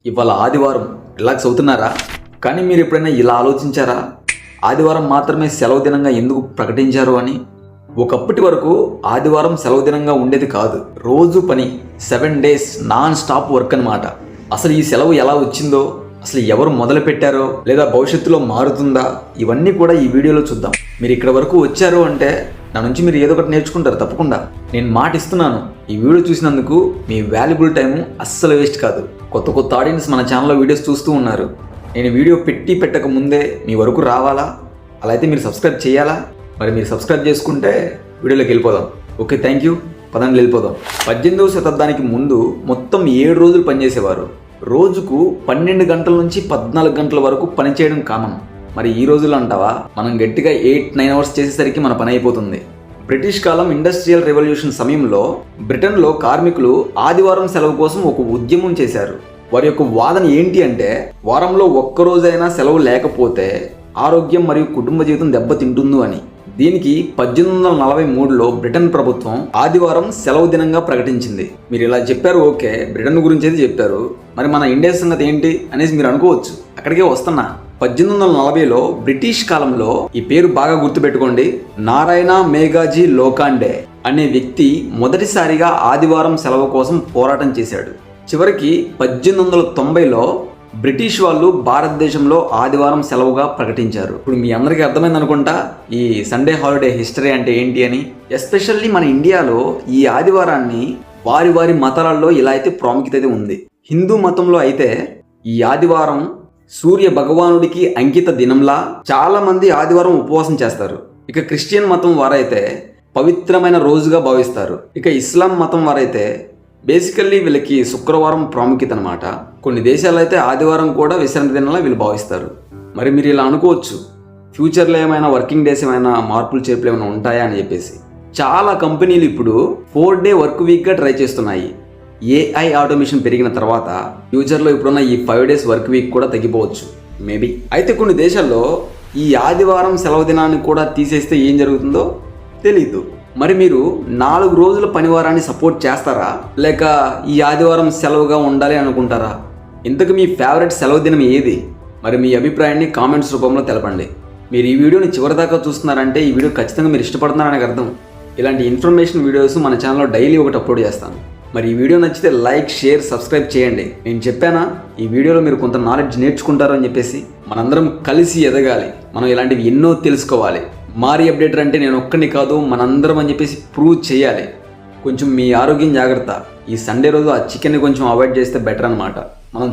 ఇవాళ ఆదివారం రిలాక్స్ అవుతున్నారా? కానీ మీరు ఎప్పుడైనా ఇలా ఆలోచించారా? ఆదివారం మాత్రమే సెలవు దినంగా ఎందుకు ప్రకటించారు అని? ఒకప్పటి వరకు ఆదివారం సెలవు దినంగా ఉండేది కాదు. రోజు పని, 7 days నాన్ స్టాప్ వర్క్ అనమాట. అసలు ఈ సెలవు ఎలా వచ్చిందో, అసలు ఎవరు మొదలు పెట్టారో, లేదా భవిష్యత్తులో మారుతుందా, ఇవన్నీ కూడా ఈ వీడియోలో చూద్దాం. మీరు ఇక్కడ వరకు వచ్చారు అంటే నా నుంచి మీరు ఏదో ఒకటి నేర్చుకుంటారు తప్పకుండా. నేను మాట ఇస్తున్నాను, ఈ వీడియో చూసినందుకు మీ వాల్యుబుల్ టైము అస్సలు వేస్ట్ కాదు. కొత్త కొత్త ఆడియన్స్ మన ఛానల్లో వీడియోస్ చూస్తూ ఉన్నారు. నేను వీడియో పెట్టక ముందే మీ వరకు రావాలా? అలా అయితే మీరు సబ్స్క్రైబ్ చేయాలా? మరి మీరు సబ్స్క్రైబ్ చేసుకుంటే వీడియోలోకి వెళ్ళిపోదాం. Okay, thank you. పదండి వెళ్ళిపోదాం. 18వ శతాబ్దానికి ముందు మొత్తం 7 రోజులు పనిచేసేవారు. రోజుకు 12 గంటల నుంచి 14 గంటల వరకు పనిచేయడం కామన్. మరి ఈ రోజుల్లో అంటావా, మనం గట్టిగా 8-9 అవర్స్ చేసేసరికి మన పని అయిపోతుంది. బ్రిటిష్ కాలం ఇండస్ట్రియల్ రెవల్యూషన్ సమయంలో బ్రిటన్లో కార్మికులు ఆదివారం సెలవు కోసం ఒక ఉద్యమం చేశారు. వారి యొక్క వాదన ఏంటి అంటే, వారంలో ఒక్కరోజైనా సెలవు లేకపోతే ఆరోగ్యం మరియు కుటుంబ జీవితం దెబ్బతింటుంది అని. దీనికి 1843లో బ్రిటన్ ప్రభుత్వం ఆదివారం సెలవు దినంగా ప్రకటించింది. మీరు ఇలా చెప్పారు, ఓకే, బ్రిటన్ గురించి అయితే చెప్పారు, మరి మన ఇండియా సంగతి ఏంటి అనేసి మీరు అనుకోవచ్చు. అక్కడికే వస్తున్నా. 1840లో బ్రిటిష్ కాలంలో, ఈ పేరు బాగా గుర్తుపెట్టుకోండి, నారాయణ మేఘాజీ లోకాండే అనే వ్యక్తి మొదటిసారిగా ఆదివారం సెలవు కోసం పోరాటం చేశాడు. చివరికి 1890లో బ్రిటిష్ వాళ్ళు భారతదేశంలో ఆదివారం సెలవుగా ప్రకటించారు. ఇప్పుడు మీ అందరికీ అర్థమైంది అనుకుంటా ఈ సండే హాలిడే హిస్టరీ అంటే ఏంటి అని. ఎస్పెషల్లీ మన ఇండియాలో ఈ ఆదివారాన్ని వారి వారి మతాలలో ఇలా అయితే ప్రాముఖ్యత అయితే ఉంది. హిందూ మతంలో అయితే ఈ ఆదివారం సూర్య భగవానుడికి అంకిత దినంలా చాలా మంది ఆదివారం ఉపవాసం చేస్తారు. ఇక క్రిస్టియన్ మతం వారైతే పవిత్రమైన రోజుగా భావిస్తారు. ఇక ఇస్లాం మతం వారైతే బేసికల్లీ వీళ్ళకి శుక్రవారం ప్రాముఖ్యత అనమాట. కొన్ని దేశాలు అయితే ఆదివారం కూడా విశ్రాంతి దినంలా వీళ్ళు భావిస్తారు. మరి మీరు ఇలా అనుకోవచ్చు, ఫ్యూచర్లో ఏమైనా వర్కింగ్ డేస్ ఏమైనా మార్పులు చేర్పులు ఏమైనా ఉంటాయా అని చెప్పేసి. చాలా కంపెనీలు ఇప్పుడు 4 day వర్క్ వీక్గా ట్రై చేస్తున్నాయి. AI ఆటోమేషన్ పెరిగిన తర్వాత ఫ్యూచర్లో ఇప్పుడున్న ఈ 5 days వర్క్ వీక్ కూడా తగ్గిపోవచ్చు మేబీ. అయితే కొన్ని దేశాల్లో ఈ ఆదివారం సెలవు దినాన్ని కూడా తీసేస్తే ఏం జరుగుతుందో తెలీదు. మరి మీరు 4 రోజుల పనివారాన్ని సపోర్ట్ చేస్తారా, లేక ఈ ఆదివారం సెలవుగా ఉండాలి అనుకుంటారా? ఇంతకు మీ ఫేవరెట్ సెలవు దినం ఏది? మరి మీ అభిప్రాయాన్ని కామెంట్స్ రూపంలో తెలపండి. మీరు ఈ వీడియోని చివరిదాకా చూస్తున్నారంటే ఈ వీడియో ఖచ్చితంగా మీరు ఇష్టపడుతున్నారని అర్థం. ఇలాంటి ఇన్ఫర్మేషన్ వీడియోస్ మన ఛానల్లో డైలీ ఒకటి అప్లోడ్ చేస్తాను. మరి ఈ వీడియో నచ్చితే లైక్, షేర్, సబ్స్క్రైబ్ చేయండి. నేను చెప్పానా, ఈ వీడియోలో మీరు కొంత నాలెడ్జ్ నేర్చుకుంటారు అని చెప్పేసి. మనందరం కలిసి ఎదగాలి, మనం ఇలాంటివి ఎన్నో తెలుసుకోవాలి. మారీ అప్డేటర్ అంటే నేను ఒక్కడిని కాదు, మనందరం అని చెప్పేసి ప్రూవ్ చేయాలి. కొంచెం మీ ఆరోగ్యం జాగ్రత్త. ఈ సండే రోజు ఆ చికెన్ని కొంచెం అవాయిడ్ చేస్తే బెటర్ అనమాట. మనం